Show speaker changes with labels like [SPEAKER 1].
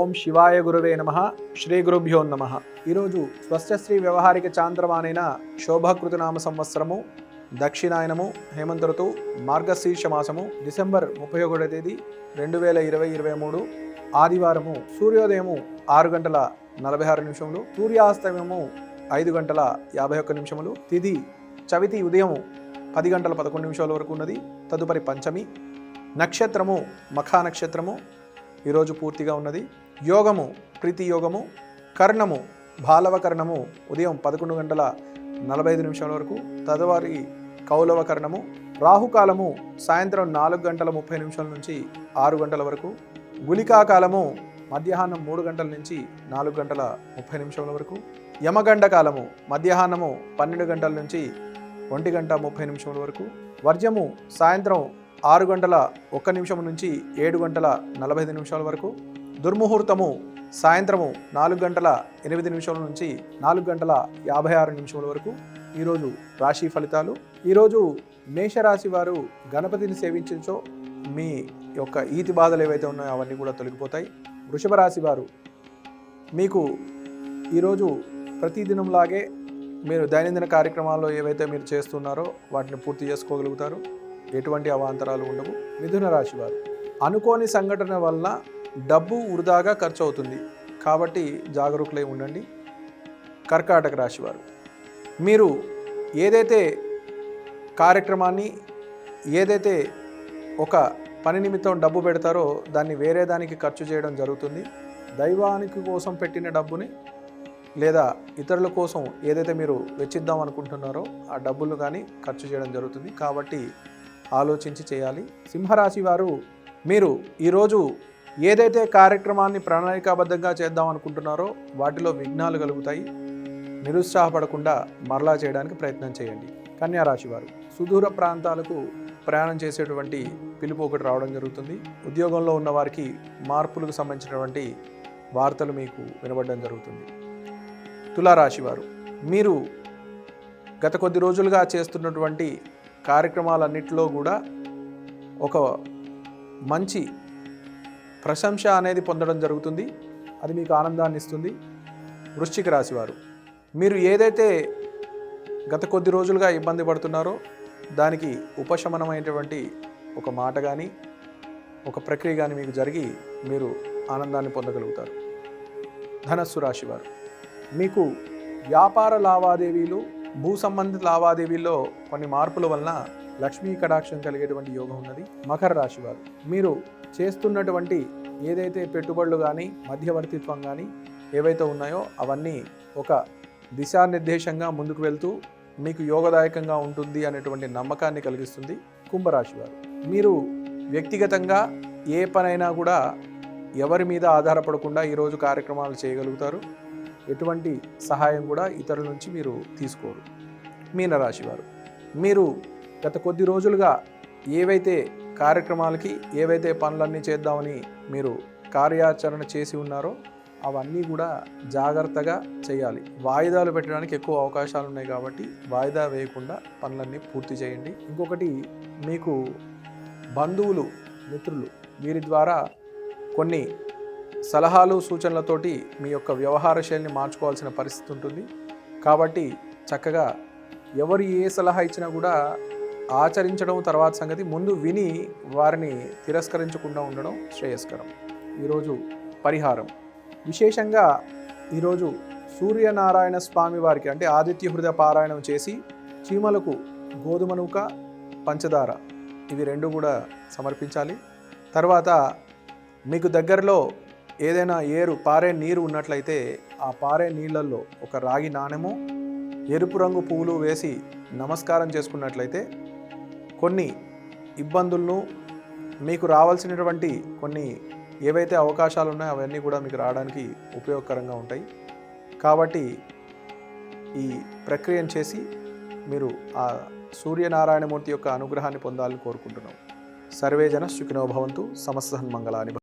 [SPEAKER 1] ఓం శివాయ గురువే నమః. శ్రీ గురుభ్యో నమః. ఈరోజు స్వస్త్యశ్రీ వ్యవహారిక చాంద్రమానైన శోభాకృతనామ సంవత్సరము దక్షిణాయనము హేమంత ఋతువు మార్గశీర్ష మాసము డిసెంబర్ 31వ తేదీ 2023 ఆదివారము. సూర్యోదయము 6:46, సూర్యాస్తమయము 5:51. తిథి చవితి ఉదయము 10:11 వరకు ఉన్నది. తదుపరి పంచమి. నక్షత్రము మఖా నక్షత్రము ఈరోజు పూర్తిగా ఉన్నది. యోగము ప్రీతి యోగము. కర్ణము బాలవ కర్ణము ఉదయం 11:45 వరకు. తదుపరి కౌలవ కర్ణము. రాహుకాలము సాయంత్రం 4:30 నుంచి 6 గంటల వరకు. గుళికా కాలము మధ్యాహ్నం 3 గంటల నుంచి 4:30 వరకు. యమగండ కాలము మధ్యాహ్నము 12 గంటల నుంచి 1:30 వరకు. వర్జము సాయంత్రం 6:01 నుంచి 7:45 వరకు. దుర్ముహూర్తము సాయంత్రము 4:08 నుంచి 4:56 వరకు. ఈరోజు రాశి ఫలితాలు. ఈరోజు మేషరాశి వారు గణపతిని సేవించో మీ యొక్క ఈతి బాధలు ఏవైతే ఉన్నాయో అవన్నీ కూడా తొలగిపోతాయి. వృషభ రాశి వారు మీకు ఈరోజు ప్రతిదినంలాగే మీరు దైనందిన కార్యక్రమాల్లో ఏవైతే మీరు చేస్తున్నారో వాటిని పూర్తి చేసుకోగలుగుతారు. ఎటువంటి అవాంతరాలు ఉండవు. మిథున రాశి వారు అనుకోని సంఘటన వల్ల డబ్బు వృధాగా ఖర్చు అవుతుంది కాబట్టి జాగరూకులై ఉండండి. కర్కాటక రాశి వారు మీరు ఏదైతే కార్యక్రమాన్ని ఏదైతే ఒక పని నిమిత్తం డబ్బు పెడతారో దాన్ని వేరే దానికి ఖర్చు చేయడం జరుగుతుంది. దైవానికి కోసం పెట్టిన డబ్బుని లేదా ఇతరుల కోసం ఏదైతే మీరు వెచ్చిద్దాం అనుకుంటున్నారో ఆ డబ్బులు కానీ ఖర్చు చేయడం జరుగుతుంది కాబట్టి ఆలోచించి చేయాలి. సింహరాశి వారు మీరు ఈరోజు ఏదైతే కార్యక్రమాన్ని ప్రణాళికాబద్ధంగా చేద్దాం అనుకుంటున్నారో వాటిలో విఘ్నాలు కలుగుతాయి. నిరుత్సాహపడకుండా మరలా చేయడానికి ప్రయత్నం చేయండి. కన్యారాశి వారు సుదూర ప్రాంతాలకు ప్రయాణం చేసేటువంటి పిలుపు ఒకటి రావడం జరుగుతుంది. ఉద్యోగంలో ఉన్న వారికి మార్పులకు సంబంధించినటువంటి వార్తలు మీకు వినబడడం జరుగుతుంది. తులారాశి వారు మీరు గత కొద్ది రోజులుగా చేస్తున్నటువంటి కార్యక్రమాలన్నింటిలో కూడా ఒక మంచి ప్రశంస అనేది పొందడం జరుగుతుంది. అది మీకు ఆనందాన్ని ఇస్తుంది. వృశ్చిక రాశి వారు మీరు ఏదైతే గత కొద్ది రోజులుగా ఇబ్బంది పడుతున్నారో దానికి ఉపశమనమైనటువంటి ఒక మాట కానీ ఒక ప్రక్రియ కానీ మీకు జరిగి మీరు ఆనందాన్ని పొందగలుగుతారు. ధనస్సు రాశి వారు మీకు వ్యాపార లావాదేవీలు భూ సంబంధిత లావాదేవీల్లో కొన్ని మార్పుల వలన లక్ష్మీ కటాక్షం కలిగేటువంటి యోగం ఉన్నది. మకర రాశి వారు మీరు చేస్తున్నటువంటి ఏదైతే పెట్టుబడులు కానీ మధ్యవర్తిత్వం కానీ ఏవైతే ఉన్నాయో అవన్నీ ఒక దిశానిర్దేశంగా ముందుకు వెళ్తూ మీకు యోగదాయకంగా ఉంటుంది అనేటువంటి నమ్మకాన్ని కలిగిస్తుంది. కుంభరాశి వారు మీరు వ్యక్తిగతంగా ఏ పనైనా కూడా ఎవరి మీద ఆధారపడకుండా ఈరోజు కార్యక్రమాలు చేయగలుగుతారు. ఎటువంటి సహాయం కూడా ఇతరుల నుంచి మీరు తీసుకోరు. మీనరాశి వారు మీరు గత కొద్ది రోజులుగా ఏవైతే కార్యక్రమాలకి ఏవైతే పనులన్నీ చేద్దామని మీరు కార్యాచరణ చేసి ఉన్నారో అవన్నీ కూడా జాగ్రత్తగా చేయాలి. వాయిదాలు పెట్టడానికి ఎక్కువ అవకాశాలు ఉన్నాయి కాబట్టి వాయిదా వేయకుండా పనులన్నీ పూర్తి చేయండి. ఇంకొకటి మీకు బంధువులు మిత్రులు వీరి ద్వారా కొన్ని సలహాలు సూచనలతోటి మీ యొక్క వ్యవహార శైలిని మార్చుకోవాల్సిన పరిస్థితి ఉంటుంది. కాబట్టి చక్కగా ఎవరు ఏ సలహా ఇచ్చినా కూడా ఆచరించడం తర్వాత సంగతి, ముందు విని వారిని తిరస్కరించకుండా ఉండడం శ్రేయస్కరం. ఈరోజు పరిహారం విశేషంగా ఈరోజు సూర్యనారాయణ స్వామి వారికి అంటే ఆదిత్య హృదయ పారాయణం చేసి చీమలకు గోధుమ నూక పంచదార ఇవి రెండు కూడా సమర్పించాలి. తర్వాత మీకు దగ్గరలో ఏదైనా పారే నీరు ఉన్నట్లయితే ఆ పారే నీళ్ళల్లో ఒక రాగి నాణెము ఎరుపు రంగు పువ్వులు వేసి నమస్కారం చేసుకున్నట్లయితే కొన్ని ఇబ్బందులను మీకు రావాల్సినటువంటి కొన్ని ఏవైతే అవకాశాలు ఉన్నాయో అవన్నీ కూడా మీకు రావడానికి ఉపయోగకరంగా ఉంటాయి. కాబట్టి ఈ ప్రక్రియను చేసి మీరు ఆ సూర్యనారాయణమూర్తి యొక్క అనుగ్రహాన్ని పొందాలని కోరుకుంటున్నాం. సర్వే జన సుఖినో భవంతు. సమస్త సన్మంగళాని.